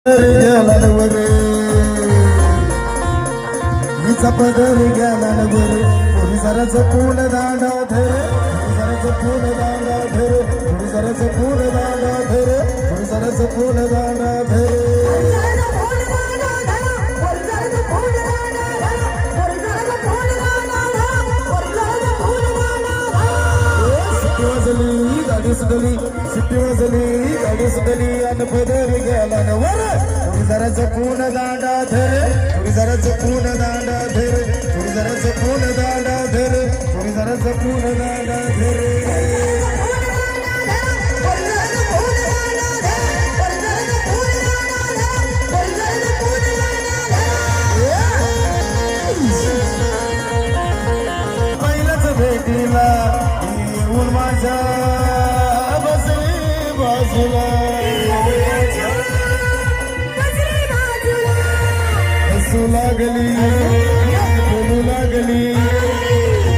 गेल्यावर हिचा पदर गेल्यावर थोडी जरा जपून दांडा धर, थोडी जरा जपून दांडा धर, थोडी जरा जपून दांडा धर, थोडी जरा जपून दांडा धर. गाडी सुटली, शिट्टी वाजली, गाडी सुटली आणि पदर गेला न वर. थोडी जरा जपून दांडा धर, थोडी जरा जपून दांडा धर, थोडी जरा जपून दांडा धर, थोडी जरा जपून दांडा धर. पहिल्याच भेटीला येऊन माझ्या हसू लागली, बोलू लागली,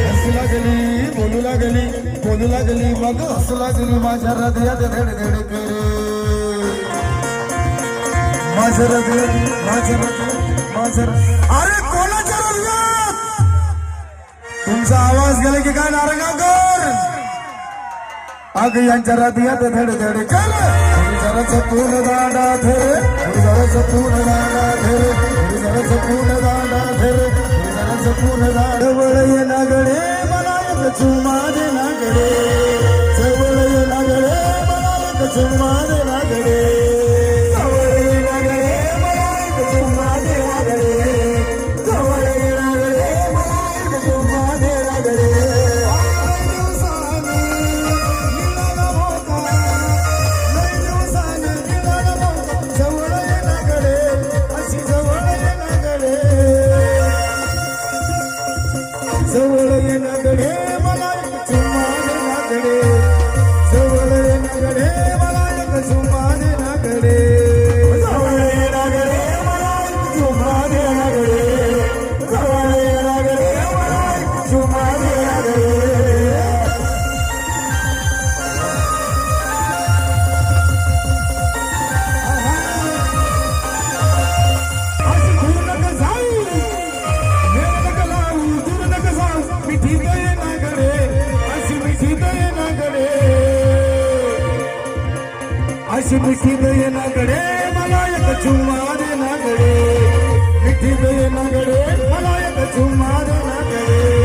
हसू लागली, बोलू लागली, बोलू लागली, मग हसू लागली. माझ्या हृदयात धड धड करे, माझं हृदय, माझं हृदय, माझं. अरे कोणाच्या हृदयात तुमचा आवाज गेला की काय नारंगाकर? अग यांच्या हृदयात धड धड कर. जरा जपून दांडा धर, जरा जपून दांडा धर, जरा जपून दांडा धर, जरा जपून दांडा. जवळ ये नागडे मला एक चुमा दे नागडे, जवळ ये नागडे मला एक चुमा दे नागडे, जवळ ये नागडे मला एक चुमा दे नागडे, जवळ ये नागडे मला एक चुमा दे नागडे. जवळ ये नागडे मला एक चुम्मा दे नागडे, जवळ ये नागडे मला एक चुम्मा दे नागडे, जवळ ये नागडे मला एक चुम्मा दे नागडे, जवळ ये नागडे मला एक चुम्मा दे नागडे. अशी मिठी दे नागडे मला एक चुम्मा दे नागडे, मिठी दे नागडे मला एक चुम्मा दे नागडे.